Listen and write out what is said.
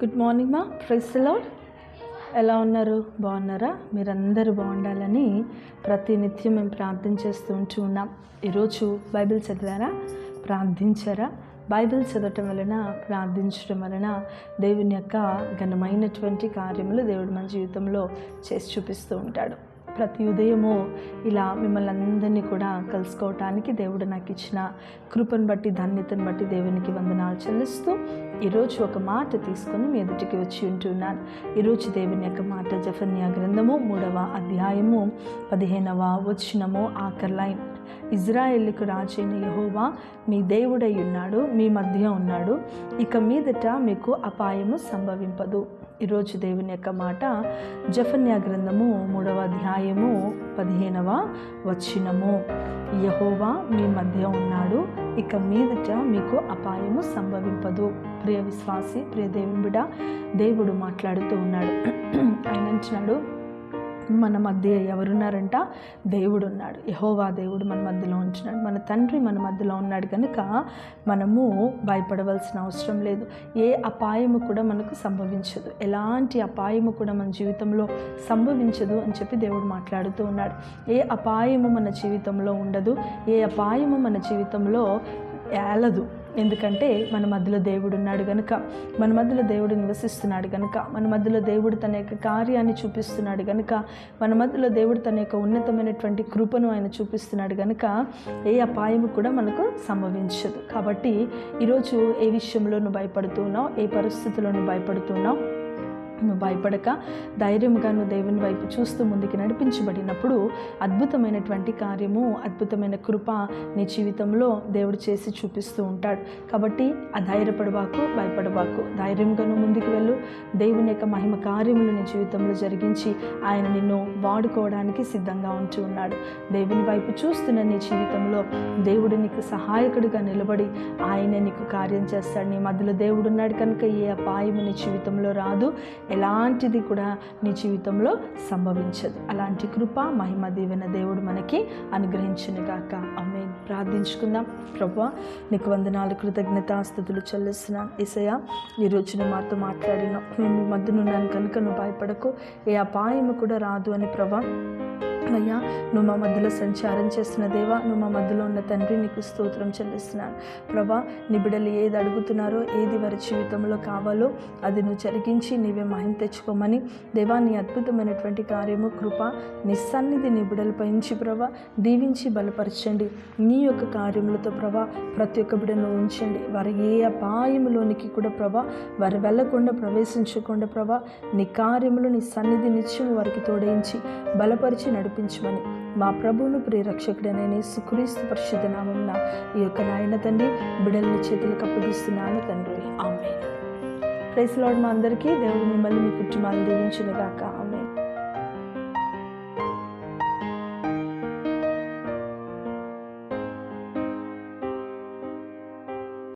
Good morning మా. Praise the lord. ఎలా ఉన్నారు? బాగున్నారా? మీరందరూ బాగుండాలని ప్రతినిత్యం మేము ప్రార్థన చేస్తూ ఉన్నాం. ఈరోజు బైబిల్ చదివారా? ప్రార్థించారా? బైబిల్ చదవటం వలన, ప్రార్థించడం వలన దేవుని యొక్క ఘనమైనటువంటి కార్యములు దేవుడు మన జీవితంలో చేసి చూపిస్తూ ఉంటాడు. ప్రతి ఉదయము ఇలా మిమ్మల్ని అందరినీ కూడా కలుసుకోవటానికి దేవుడు నాకు ఇచ్చిన కృపను బట్టి, ధన్యతను బట్టి దేవునికి వందనాలు చెల్లిస్తూ ఈరోజు ఒక మాట తీసుకొని మీ ఎదుటికి వచ్చి ఉంటున్నాను. ఈరోజు దేవుని యొక్క మాట జెఫన్యా గ్రంథము 3వ అధ్యాయము 15వ వచనము ఆఖరి లైన్. ఇజ్రాయేలుకు రాజైన యెహోవా మీ దేవుడై ఉన్నాడు, మీ మధ్య ఉన్నాడు, ఇక మీదట మీకు అపాయము సంభవింపదు. ఈరోజు దేవుని యొక్క మాట జెఫన్యా గ్రంథము 3వ అధ్యాయము 15వ వచనము. యెహోవా మీ మధ్య ఉన్నాడు, ఇక మీదట మీకు అపాయము సంభవింపదు. ప్రియ విశ్వాసి, ప్రియ దేవుని బిడ్డ, దేవుడు మాట్లాడుతూ ఉన్నాడు. ఆయన అంటున్నాడు, మన మధ్య ఎవరున్నారంట? దేవుడు ఉన్నాడు. యెహోవా దేవుడు మన మధ్యలో ఉంటున్నాడు. మన తండ్రి మన మధ్యలో ఉన్నాడు కనుక మనము భయపడవలసిన అవసరం లేదు. ఏ అపాయము కూడా మనకు సంభవించదు. ఎలాంటి అపాయము కూడా మన జీవితంలో సంభవించదు అని చెప్పి దేవుడు మాట్లాడుతూ ఉన్నాడు. ఏ అపాయము మన జీవితంలో ఉండదు. ఏ అపాయము మన జీవితంలో ఏలదు. ఎందుకంటే మన మధ్యలో దేవుడు ఉన్నాడు కనుక, మన మధ్యలో దేవుడు నివసిస్తున్నాడు కనుక, మన మధ్యలో దేవుడు తన యొక్క కార్యాన్ని చూపిస్తున్నాడు కనుక, మన మధ్యలో దేవుడు తన యొక్క ఉన్నతమైనటువంటి కృపను ఆయన చూపిస్తున్నాడు కనుక ఏ అపాయము కూడా మనకు సంభవించదు. కాబట్టి ఈరోజు ఏ విషయంలో నువ్వు భయపడుతున్నావు, ఏ పరిస్థితుల్లో నువ్వు భయపడుతున్నావు, నువ్వు భయపడక ధైర్యంగా నువ్వు దేవుని వైపు చూస్తూ ముందుకు నడిపించబడినప్పుడు అద్భుతమైనటువంటి కార్యము, అద్భుతమైన కృప నీ జీవితంలో దేవుడు చేసి చూపిస్తూ ఉంటాడు. కాబట్టి అధైర్యపడబాకు, భయపడబాకు, ధైర్యంగా నువ్వు ముందుకు వెళ్ళు. దేవుని యొక్క మహిమ కార్యములు నీ జీవితంలో జరిగించి ఆయన నిన్ను వాడుకోవడానికి సిద్ధంగా ఉంటూ ఉన్నాడు. దేవుని వైపు చూస్తున్న నీ జీవితంలో దేవుడు నీకు సహాయకుడిగా నిలబడి ఆయనే నీకు కార్యం చేస్తాడు. నీ మధ్యలో దేవుడు ఉన్నాడు కనుక ఏ అపాయము నీ జీవితంలో రాదు, ఎలాంటిది కూడా నీ జీవితంలో సంభవించదు. అలాంటి కృప, మహిమ, దీవెన దేవుడు మనకి అనుగ్రహించునుగాక. ఆమేన్. ప్రార్థించుకుందాం. ప్రభువా, నీకు వందనాలు, కృతజ్ఞతాస్తుతులు చెల్లిస్తున్నాను. యేసయ్యా, ఈరోజు నువ్వు మాతో మాట్లాడినావు. మేము మధ్యనున్నాను కనుక నువ్వు భయపడకు, ఏ అపాయము కూడా రాదు అని ప్రభా. అయ్యా, నువ్వు మా మధ్యలో సంచారం చేస్తున్న దేవా, నువ్వు మా మధ్యలో ఉన్న తండ్రి, నీకు స్తోత్రం చెల్లిస్తున్నాను. ప్రభా, నీ బిడ్డలు ఏది అడుగుతున్నారో, ఏది వారి జీవితంలో కావాలో అది నువ్వు జరిగించి నీవే మహిమ తెచ్చుకోమని దేవా, నీ అద్భుతమైనటువంటి కార్యము, కృప, నీ సన్నిధి నీ బిడ్డలపై ఉంచి ప్రభా దీవించి బలపరచండి. నీ యొక్క కార్యములతో ప్రభా ప్రతి ఒక్క బిడ్డను ఉంచండి. వారు ఏ అపాయములోనికి కూడా ప్రభా వారు వెళ్లకుండా, ప్రవేశించకుండా ప్రభా నీ కార్యములు, నీ సన్నిధి నిత్యం వారికి తోడేయించి బలపరిచి నడిపించమని మా ప్రభువును, ప్రియరక్షకుడైన యేసుక్రీస్తు పరిశుద్ధ నామమున ఈ యొక్క నాయన తండ్రి బిడ్డలని చేతులకు అప్పగిస్తున్నాను తండ్రి. ఆమేన్. Praise Lord. మా అందరికీ దేవుడు మిమ్మల్ని, మీ కుటుంబాలను దీవించునుగాక. ఆమేన్.